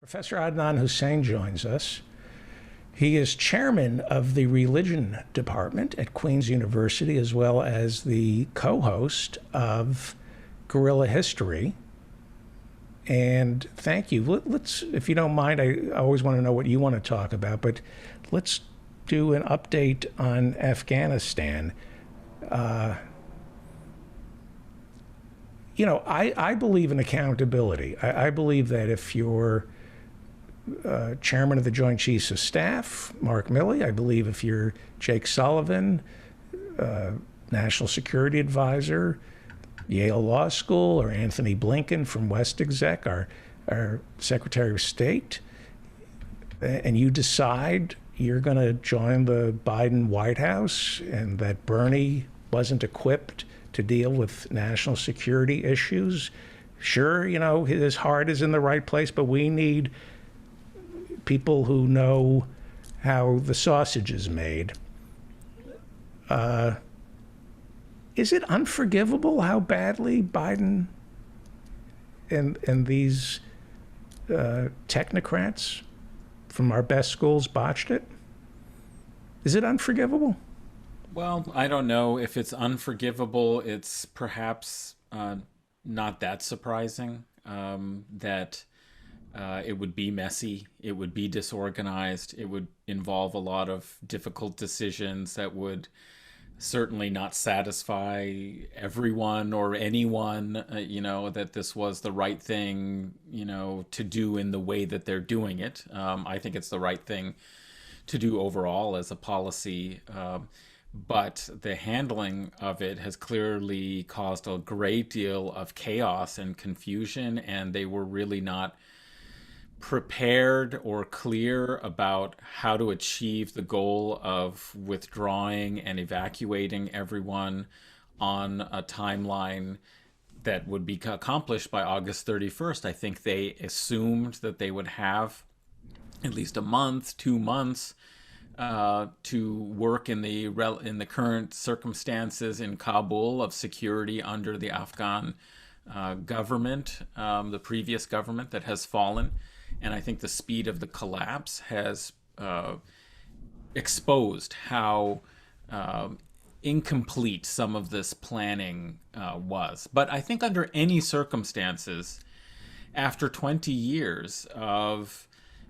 Professor Adnan Hussein joins us. He is chairman of the religion department at Queen's University, as well as the co host of Guerrilla History. And thank you. Let's, if you don't mind, I always want to know what you want to talk about, but let's do an update on Afghanistan. Uh, I believe in accountability. I believe that if you're chairman of the Joint Chiefs of Staff, Mark Milley. I believe if you're Jake Sullivan, National Security Advisor, Yale Law School, or Anthony Blinken from West Exec, our Secretary of State, and you decide you're going to join the Biden White House and that Bernie wasn't equipped to deal with national security issues, sure, his heart is in the right place, but we need people who know how the sausage is made. Is it unforgivable how badly Biden and these technocrats from our best schools botched it? Is it unforgivable? Well, I don't know if it's unforgivable. It's perhaps not that surprising that it would be messy, it would be disorganized, it would involve a lot of difficult decisions that would certainly not satisfy everyone or anyone, that this was the right thing, to do in the way that they're doing it. I think it's the right thing to do overall as a policy. But the handling of it has clearly caused a great deal of chaos and confusion, and they were really not prepared or clear about how to achieve the goal of withdrawing and evacuating everyone on a timeline that would be accomplished by August 31st. I think they assumed that they would have at least a month, 2 months to work in the current circumstances in Kabul of security under the Afghan government, the previous government that has fallen. And I think the speed of the collapse has exposed how incomplete some of this planning was. But I think under any circumstances, after 20 years of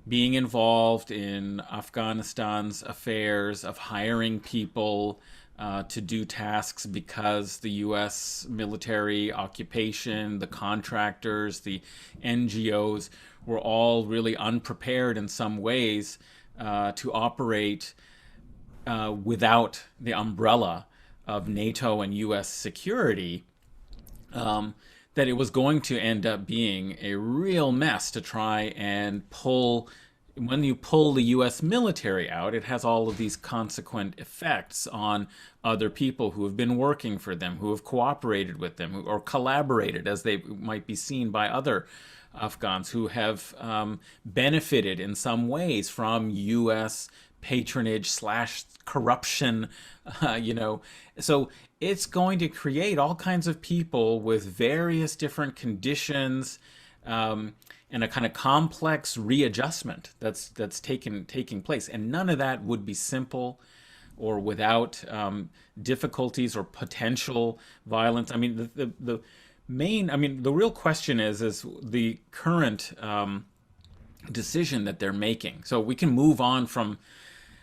being involved in Afghanistan's affairs, of hiring people to do tasks because the U.S. military occupation, the contractors, the NGOs were all really unprepared in some ways to operate without the umbrella of NATO and U.S. security, that it was going to end up being a real mess to try and pull. When you pull the U.S. military out, it has all of these consequent effects on other people who have been working for them, who have cooperated with them, or collaborated, as they might be seen by other Afghans, who have benefited in some ways from U.S. patronage slash corruption, So it's going to create all kinds of people with various different conditions, and a kind of complex readjustment that's taking place. And none of that would be simple or without difficulties or potential violence. I mean, the real question is the current decision that they're making. So we can move on from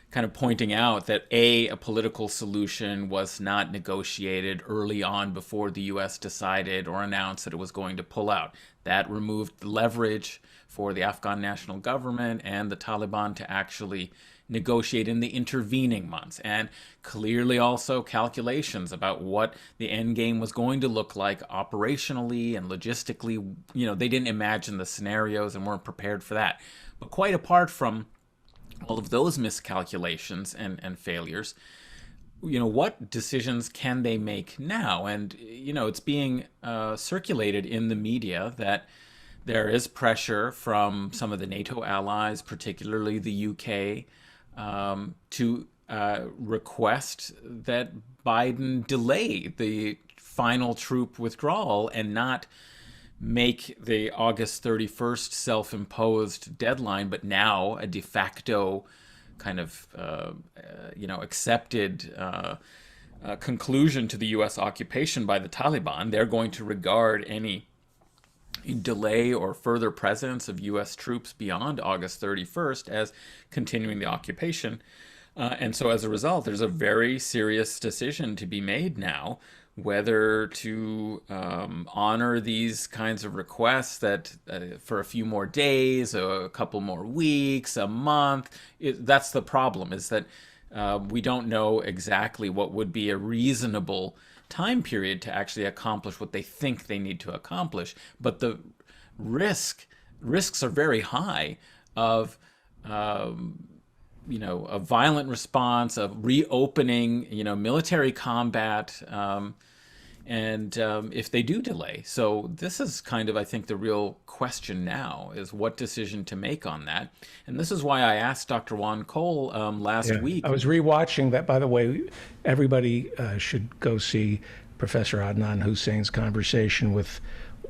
kind of pointing out that a political solution was not negotiated early on before the U.S. decided or announced that it was going to pull out. That removed leverage for the Afghan national government and the Taliban to actually negotiate in the intervening months, and clearly also calculations about what the end game was going to look like operationally and logistically. They didn't imagine the scenarios and weren't prepared for that. But quite apart from all of those miscalculations and failures, what decisions can they make now? And it's being circulated in the media that there is pressure from some of the NATO allies, particularly the UK, to request that Biden delay the final troop withdrawal and not make the August 31st self-imposed deadline, but now a de facto kind of accepted conclusion to the U.S. occupation by the Taliban. They're going to regard any delay or further presence of U.S. troops beyond August 31st as continuing the occupation. And so as a result, there's a very serious decision to be made now whether to honor these kinds of requests that for a few more days, a couple more weeks, a month. That's the problem, is that we don't know exactly what would be a reasonable time period to actually accomplish what they think they need to accomplish. But the risks are very high of a violent response, of reopening, military combat, and if they do delay. So this is kind of, I think, the real question now, is what decision to make on that. And this is why I asked Dr. Juan Cole last week. I was rewatching that, by the way. Everybody should go see Professor Adnan Hussein's conversation with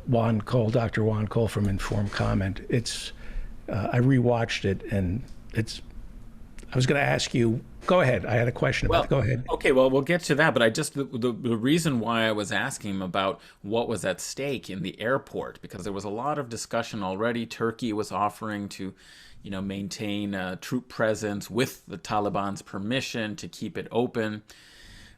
Juan Cole, Dr. Juan Cole from Informed Comment. I rewatched it, and I was going to ask you. Go ahead. I had a question about it. Go ahead. Okay, well, we'll get to that. But the reason why I was asking him about what was at stake in the airport, because there was a lot of discussion already. Turkey was offering to, maintain a troop presence with the Taliban's permission to keep it open.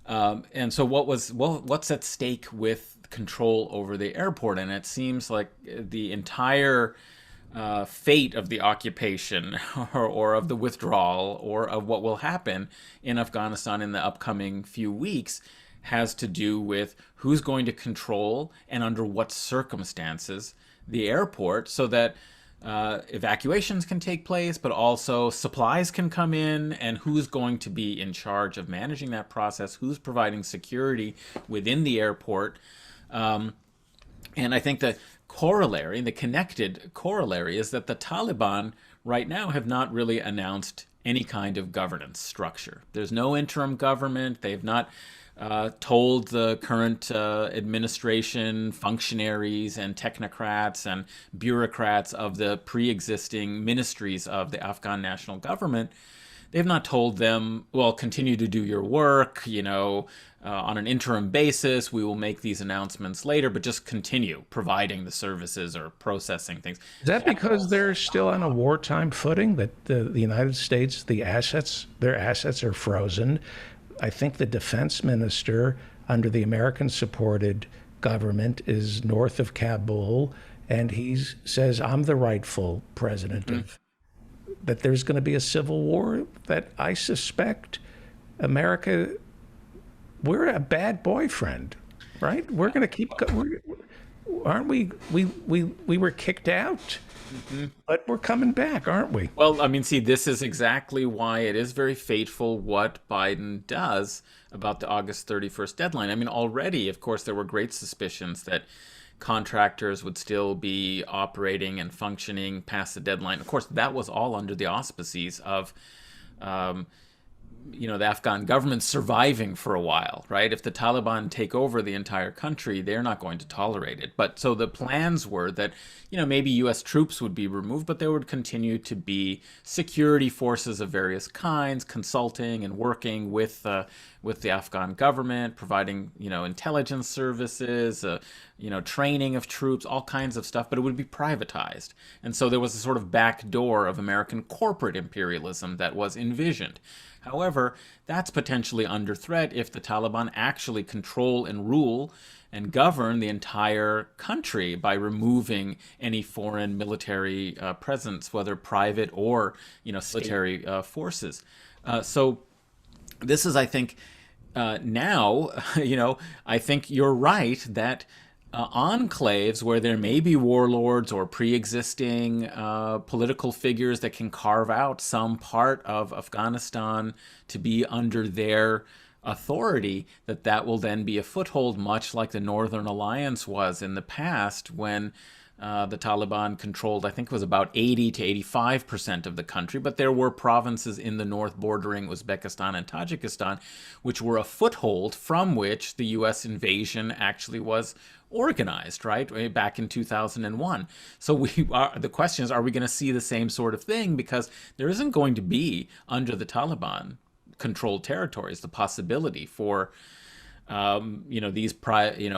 And so what's at stake with control over the airport? And it seems like the entire fate of the occupation or of the withdrawal or of what will happen in Afghanistan in the upcoming few weeks has to do with who's going to control and under what circumstances the airport, so that evacuations can take place, but also supplies can come in, and who's going to be in charge of managing that process, who's providing security within the airport. And I think that the connected corollary is that the Taliban right now have not really announced any kind of governance structure. There's no interim government. They've not told the current administration, functionaries and technocrats and bureaucrats of the pre-existing ministries of the Afghan national government. They've not told them, well, continue to do your work, on an interim basis. We will make these announcements later, but just continue providing the services or processing things. Is that because they're still on a wartime footing, that the United States, their assets are frozen? I think the defense minister under the American-supported government is north of Kabul, and he says, I'm the rightful president of that. There's going to be a civil war that I suspect America, we're a bad boyfriend, right? We're going to keep, aren't we? We were kicked out, but we're coming back, aren't we? Well, I mean, see, this is exactly why it is very fateful what Biden does about the August 31st deadline. I mean, already, of course, there were great suspicions that contractors would still be operating and functioning past the deadline. Of course, that was all under the auspices of, the Afghan government surviving for a while, right? If the Taliban take over the entire country, they're not going to tolerate it. But so the plans were that, maybe U.S. troops would be removed, but there would continue to be security forces of various kinds, consulting and working with the Afghan government, providing, intelligence services, training of troops, all kinds of stuff, but it would be privatized. And so there was a sort of back door of American corporate imperialism that was envisioned. However, that's potentially under threat if the Taliban actually control and rule and govern the entire country by removing any foreign military presence, whether private or, military forces. So this is, I think, now, I think you're right that enclaves where there may be warlords or pre-existing political figures that can carve out some part of Afghanistan to be under their authority, that will then be a foothold, much like the Northern Alliance was in the past when The Taliban controlled, I think it was about 80 to 85% of the country, but there were provinces in the north bordering Uzbekistan and Tajikistan, which were a foothold from which the U.S. invasion actually was organized, right, way back in 2001. So the question is, are we going to see the same sort of thing? Because there isn't going to be, under the Taliban controlled territories, the possibility for these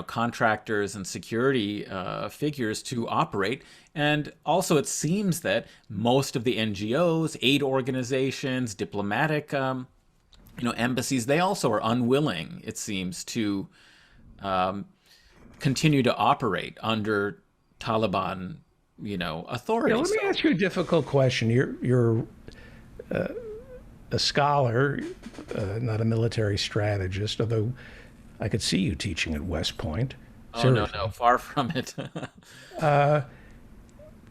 contractors and security figures to operate. And also, it seems that most of the NGOs, aid organizations, diplomatic, embassies, they also are unwilling, it seems, to continue to operate under Taliban, authority. Let me ask you a difficult question. You're a scholar, not a military strategist, although I could see you teaching at West Point. Oh, no, far from it.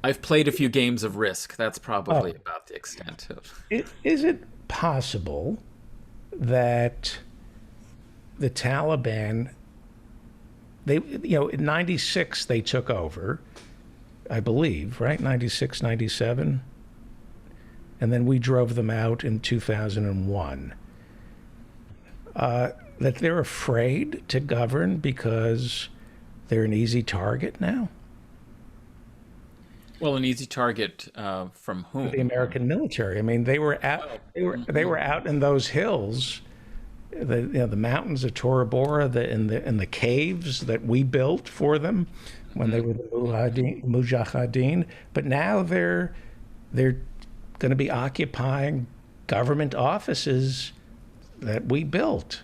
I've played a few games of Risk. That's probably about the extent of. Is it possible that the Taliban, in 96 they took over, I believe, right? 96, 97? And then we drove them out in 2001. That they're afraid to govern because they're an easy target now? Well, an easy target from whom? The American military. I mean, they were out. They were out in those hills, the mountains of Tora Bora, in the caves that we built for them when they were the Mujahideen. But now they're going to be occupying government offices that we built.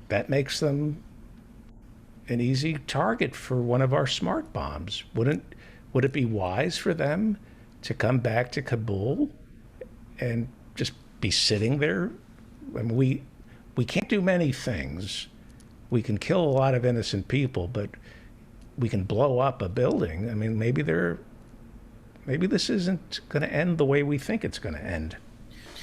That makes them an easy target for one of our smart bombs. Would it be wise for them to come back to Kabul and just be sitting there? I mean, we can't do many things. We can kill a lot of innocent people, but we can blow up a building. I mean, maybe this isn't going to end the way we think it's going to end.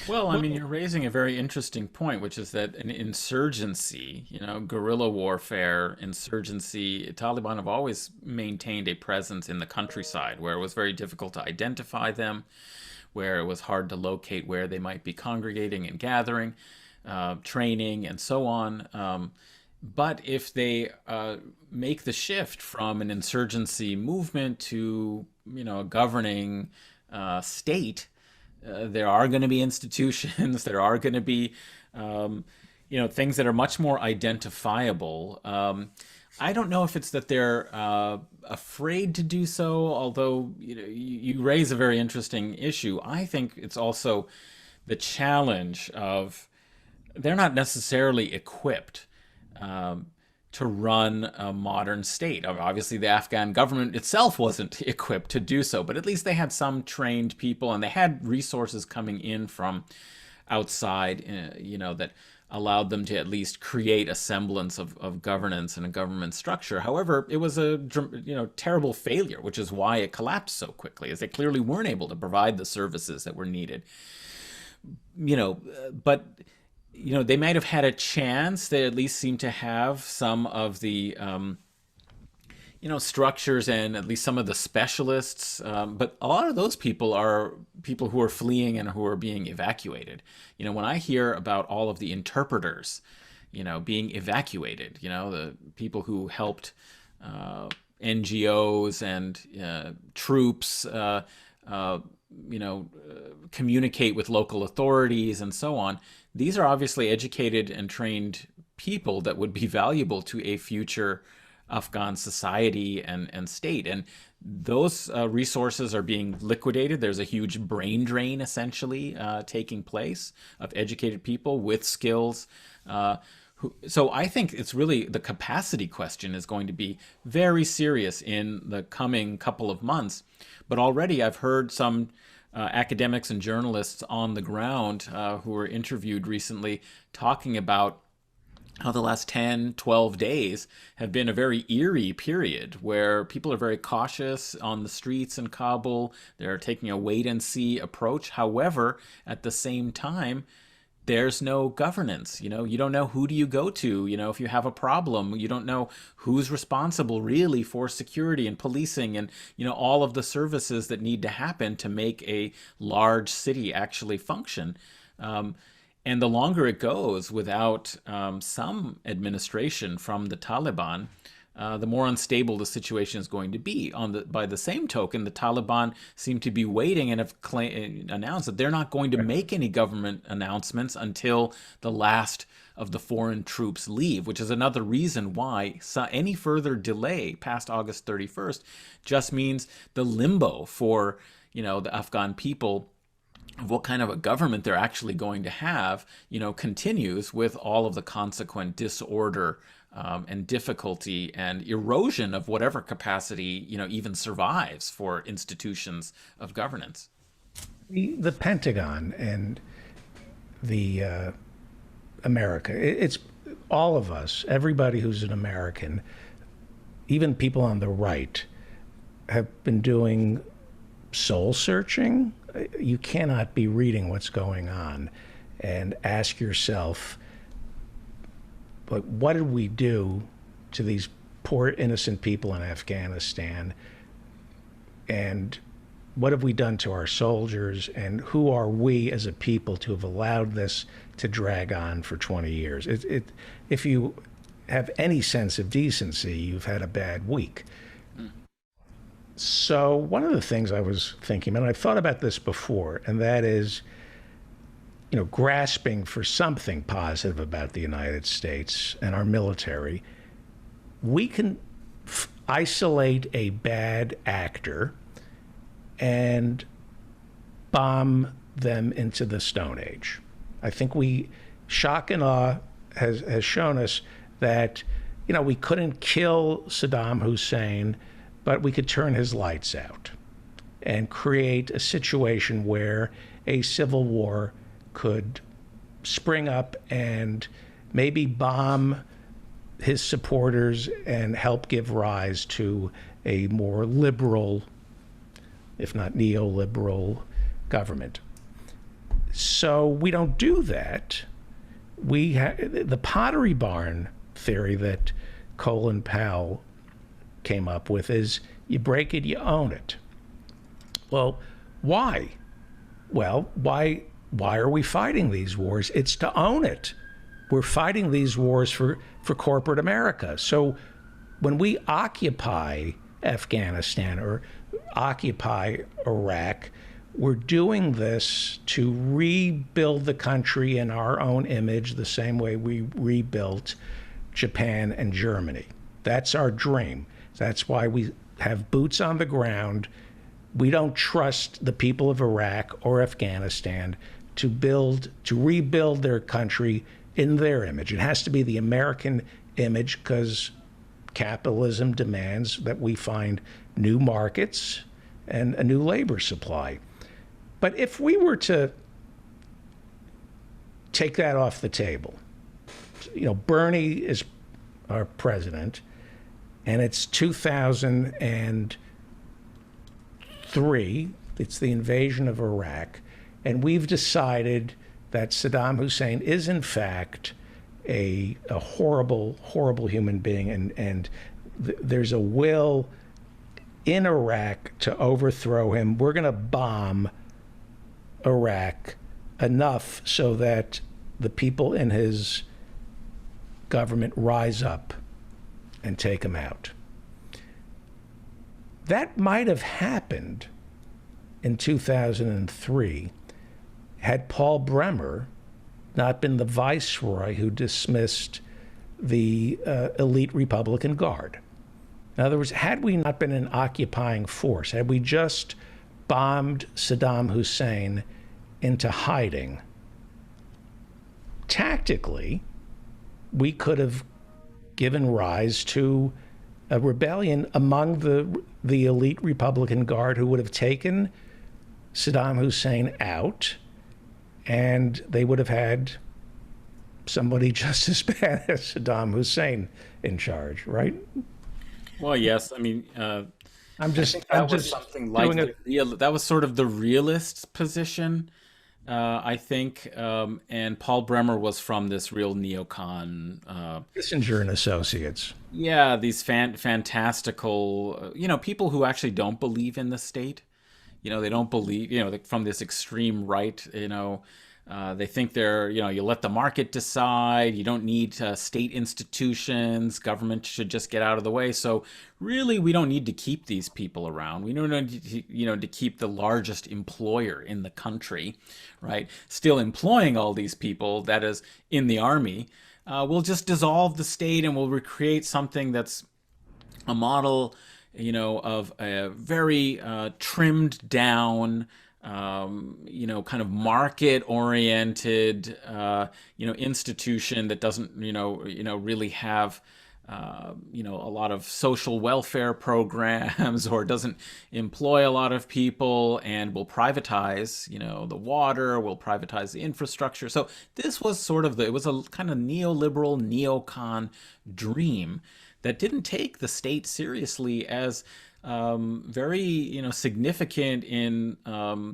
Well, I mean, you're raising a very interesting point, which is that an insurgency, guerrilla warfare, insurgency, Taliban have always maintained a presence in the countryside where it was very difficult to identify them, where it was hard to locate where they might be congregating and gathering, training, and so on. But if they make the shift from an insurgency movement to, a governing state, there are going to be institutions, there are going to be, things that are much more identifiable. I don't know if it's that they're afraid to do so, although you raise a very interesting issue. I think it's also the challenge of they're not necessarily equipped to run a modern state. Obviously, the Afghan government itself wasn't equipped to do so, but at least they had some trained people and they had resources coming in from outside, that allowed them to at least create a semblance of governance and a government structure. However, it was a terrible failure, which is why it collapsed so quickly, as they clearly weren't able to provide the services that were needed. But they might have had a chance. They at least seem to have some of the, structures and at least some of the specialists. But a lot of those people are people who are fleeing and who are being evacuated. When I hear about all of the interpreters, being evacuated, the people who helped NGOs and troops, communicate with local authorities and so on. These are obviously educated and trained people that would be valuable to a future Afghan society and state. And those resources are being liquidated. There's a huge brain drain essentially taking place of educated people with skills. So I think it's really the capacity question is going to be very serious in the coming couple of months. But already I've heard some academics and journalists on the ground who were interviewed recently talking about how the last 10, 12 days have been a very eerie period where people are very cautious on the streets in Kabul. They're taking a wait and see approach. However, at the same time, there's no governance. You don't know who do you go to. If you have a problem, you don't know who's responsible really for security and policing and all of the services that need to happen to make a large city actually function. And the longer it goes without some administration from the Taliban, the more unstable the situation is going to be. By the same token, the Taliban seem to be waiting and have announced that they're not going to make any government announcements until the last of the foreign troops leave, which is another reason why any further delay past August 31st just means the limbo for the Afghan people of what kind of a government they're actually going to have, continues with all of the consequent disorder and difficulty and erosion of whatever capacity, even survives for institutions of governance. The Pentagon and the America, it's all of us, everybody who's an American, even people on the right, have been doing soul searching. You cannot be reading what's going on and ask yourself, like, what did we do to these poor innocent people in Afghanistan? And what have we done to our soldiers? And who are we as a people to have allowed this to drag on for 20 years? If you have any sense of decency, you've had a bad week. So one of the things I was thinking, and I've thought about this before, and that is, grasping for something positive about the United States and our military. We can isolate a bad actor and bomb them into the Stone Age. I think shock and awe has shown us that, we couldn't kill Saddam Hussein, but we could turn his lights out and create a situation where a civil war could spring up and maybe bomb his supporters and help give rise to a more liberal, if not neoliberal, government. So we don't do that. The Pottery Barn theory that Colin Powell came up with is you break it, you own it. Well, why? Well, why are we fighting these wars? It's to own it. We're fighting these wars for corporate America. So when we occupy Afghanistan or occupy Iraq, we're doing this to rebuild the country in our own image the same way we rebuilt Japan and Germany. That's our dream. That's why we have boots on the ground. We don't trust the people of Iraq or Afghanistan to rebuild their country in their image. It has to be the American image because capitalism demands that we find new markets and a new labor supply. But if we were to take that off the table, Bernie is our president, and it's 2003, it's the invasion of Iraq, and we've decided that Saddam Hussein is in fact a horrible, horrible human being, and there's a will in Iraq to overthrow him. We're going to bomb Iraq enough so that the people in his government rise up and take him out. That might have happened in 2003 had Paul Bremer not been the viceroy who dismissed the elite Republican Guard. In other words, had we not been an occupying force, had we just bombed Saddam Hussein into hiding, tactically, we could have given rise to a rebellion among the elite Republican Guard who would have taken Saddam Hussein out, and they would have had somebody just as bad as Saddam Hussein in charge, right? Well, yes. I mean, I'm just something like that was sort of the realist position. I think, and Paul Bremer was from this real neocon. Kissinger and Associates. Yeah, these fantastical, people who actually don't believe in the state. They don't believe, from this extreme right. They think you let the market decide. You don't need state institutions. Government should just get out of the way. So really, we don't need to keep these people around. We don't need to, to keep the largest employer in the country, right? Still employing all these people, that is, in the army. We'll just dissolve the state and we'll recreate something that's a model, of a very trimmed down, kind of market oriented, institution that doesn't, really have, a lot of social welfare programs or doesn't employ a lot of people and will privatize, the water, will privatize the infrastructure. So this was it was a kind of neoliberal neocon dream that didn't take the state seriously as very significant in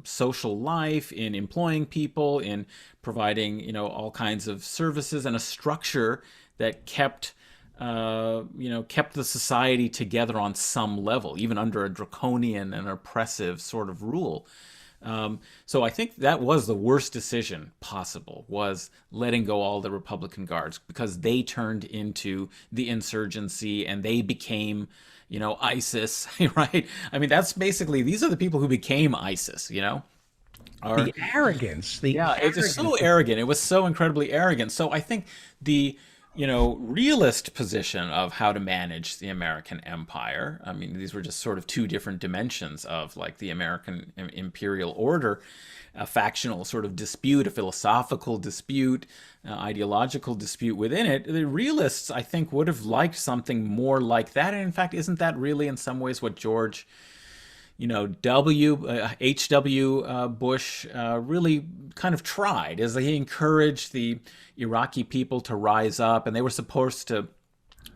social life, in employing people, in providing all kinds of services, and a structure that kept the society together on some level, even under a draconian and oppressive sort of rule. So I think that was the worst decision possible, was letting go all the Republican Guards, because they turned into the insurgency and they became, ISIS, right? I mean, that's basically, these are the people who became ISIS, are, The arrogance, the yeah, it's just so arrogant. It was so incredibly arrogant. So I think the, realist position of how to manage the American empire. I mean, these were just sort of two different dimensions of like the American imperial order, a factional sort of dispute, a philosophical dispute, ideological dispute within it. The realists, I think, would have liked something more like that. And in fact, isn't that really in some ways what George H.W. Bush really kind of tried, is that he encouraged the Iraqi people to rise up, and they were supposed to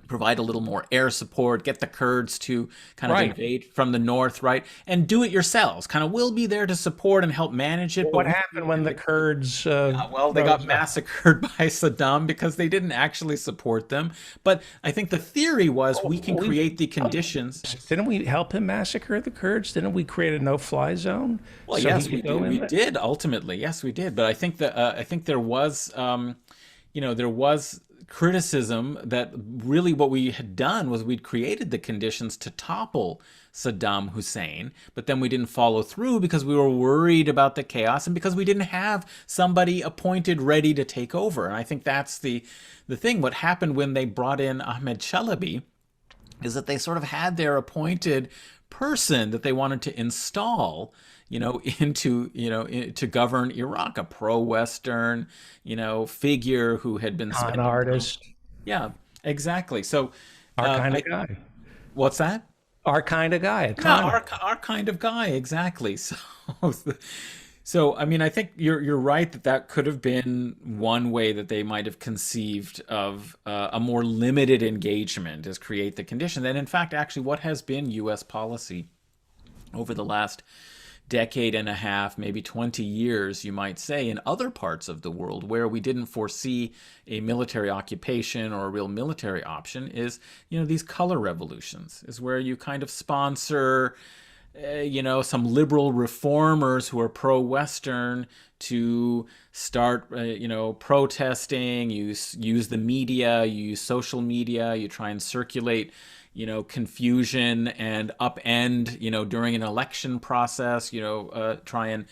provide a little more air support, get the Kurds to kind of right. invade from the north, right? And do it yourselves. Kind of, we'll be there to support and help manage it. Well, But what happened when the Kurds well, they got massacred by Saddam because they didn't actually support them. But I think the theory was we can create the conditions. Didn't we help him massacre the Kurds? Didn't we create a no-fly zone? Well, so yes, he we could go did. in We there? did ultimately. Yes, we did. But I think there was, there was criticism that really what we had done was we'd created the conditions to topple Saddam Hussein, but then we didn't follow through because we were worried about the chaos and because we didn't have somebody appointed ready to take over. And I think that's the thing. What happened when they brought in Ahmed Chalabi is that they sort of had their appointed person that they wanted to install, to govern Iraq, a pro-Western, figure who had been Con spending. artist, Yeah, exactly. So, our kind I, of guy. what's that? Our kind of guy, a Yeah, con artist. our kind of guy, exactly. So I mean, I think you're right that that could have been one way that they might have conceived of a more limited engagement, is create the condition. And in fact, actually, what has been U.S. policy over the last decade and a half, maybe 20 years, you might say, in other parts of the world where we didn't foresee a military occupation or a real military option, is, these color revolutions, is where you kind of sponsor, some liberal reformers who are pro-Western to start, protesting. You use the media, you use social media, you try and circulate, confusion and upend, during an election process, try and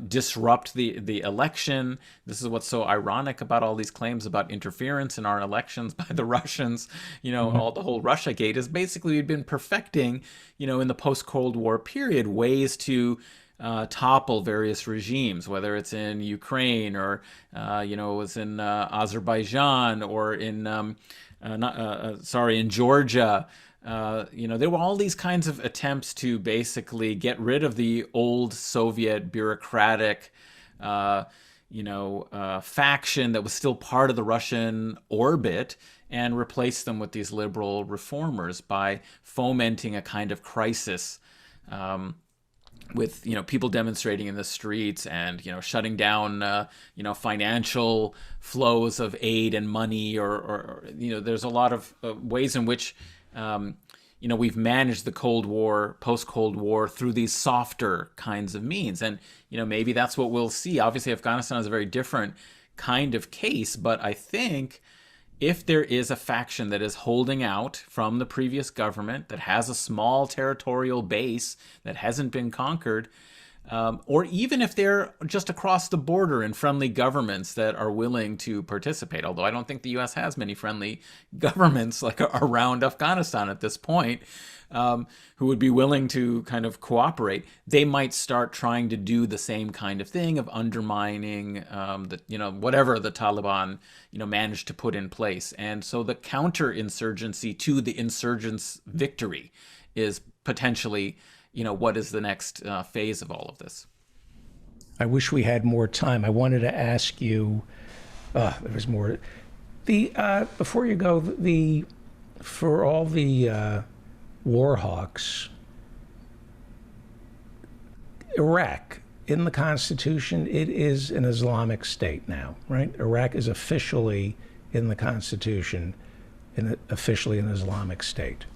disrupt the election. This is what's so ironic about all these claims about interference in our elections by the Russians, all the whole Russia gate is basically we've been perfecting, in the post-Cold War period, ways to topple various regimes, whether it's in Ukraine or, it was in Azerbaijan or in, in Georgia. There were all these kinds of attempts to basically get rid of the old Soviet bureaucratic, faction that was still part of the Russian orbit and replace them with these liberal reformers by fomenting a kind of crisis, with people demonstrating in the streets and shutting down financial flows of aid and money, or there's a lot of ways in which we've managed the Cold War, post-Cold War, through these softer kinds of means. And maybe that's what we'll see. Obviously Afghanistan is a very different kind of case, but I think if there is a faction that is holding out from the previous government, that has a small territorial base that hasn't been conquered, or even if they're just across the border in friendly governments that are willing to participate, although I don't think the U.S. has many friendly governments like around Afghanistan at this point, who would be willing to kind of cooperate, they might start trying to do the same kind of thing of undermining whatever the Taliban managed to put in place. And so the counterinsurgency to the insurgents' victory is potentially what is the next phase of all of this. I wish we had more time. I wanted to ask you, there was more. Before you go, for all the war hawks, Iraq, in the Constitution, it is an Islamic state now, right? Iraq is officially in the Constitution, officially an Islamic state.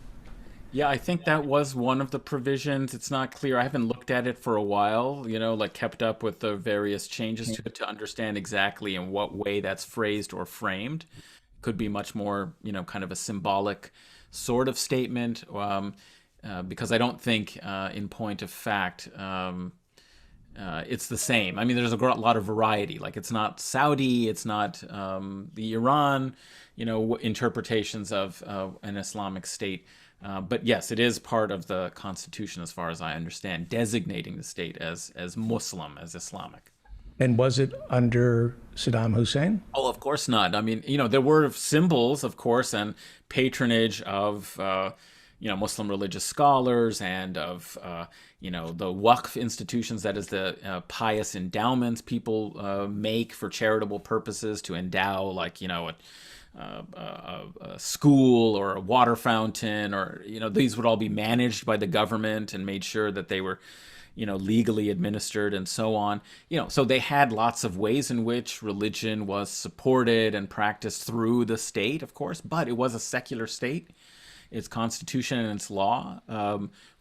Yeah, I think that was one of the provisions. It's not clear. I haven't looked at it for a while, kept up with the various changes to it to understand exactly in what way that's phrased or framed. Could be much more, kind of a symbolic sort of statement, because I don't think, in point of fact, it's the same. I mean, there's a lot of variety. Like, it's not Saudi, it's not the Iran, interpretations of an Islamic state. But yes, it is part of the Constitution, as far as I understand, designating the state as Muslim, as Islamic. And was it under Saddam Hussein? Oh, of course not. I mean, there were symbols, of course, and patronage of, Muslim religious scholars and of, the Waqf institutions, that is the pious endowments people make for charitable purposes to endow, like, a school or a water fountain, or these would all be managed by the government and made sure that they were legally administered and so on. So they had lots of ways in which religion was supported and practiced through the state, of course, but it was a secular state. Its constitution and its law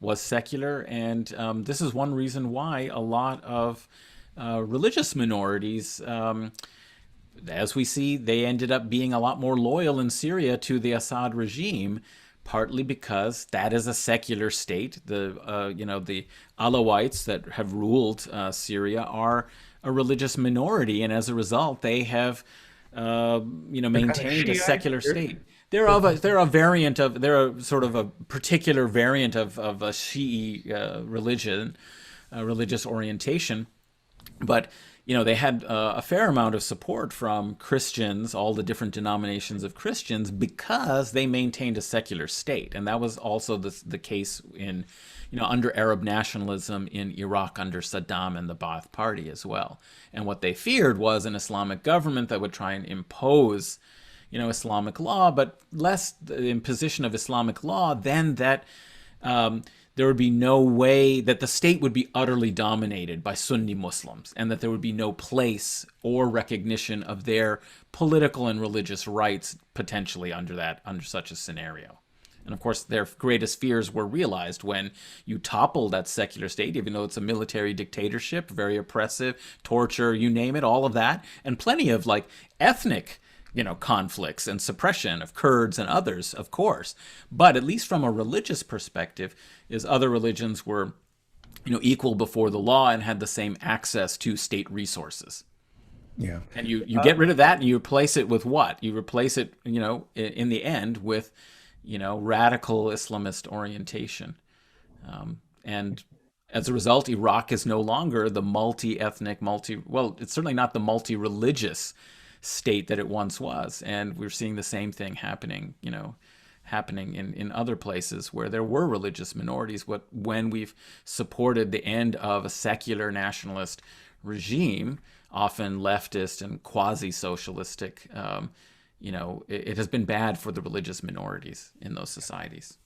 was secular, and this is one reason why a lot of religious minorities, as we see, they ended up being a lot more loyal in Syria to the Assad regime, partly because that is a secular state. The Alawites that have ruled Syria are a religious minority, and as a result, they have maintained a secular state. They're a sort of a particular variant of a Shi'i religion, religious orientation, but they had a fair amount of support from Christians, all the different denominations of Christians, because they maintained a secular state. And that was also the case in, under Arab nationalism in Iraq under Saddam and the Ba'ath Party as well. And what they feared was an Islamic government that would try and impose, Islamic law, but less the imposition of Islamic law than that there would be no way that the state would be utterly dominated by Sunni Muslims, and that there would be no place or recognition of their political and religious rights potentially under such a scenario. And of course, their greatest fears were realized when you topple that secular state, even though it's a military dictatorship, very oppressive, torture, you name it, all of that, and plenty of ethnic conflicts and suppression of Kurds and others, of course. But at least from a religious perspective, is other religions were, equal before the law and had the same access to state resources. Yeah. And you get rid of that and you replace it with what? You replace it, in the end with, radical Islamist orientation. And as a result, Iraq is no longer the multi-ethnic, it's certainly not the multi-religious state that it once was. And we're seeing the same thing happening in other places where there were religious minorities. When we've supported the end of a secular nationalist regime, often leftist and quasi-socialistic, it has been bad for the religious minorities in those societies.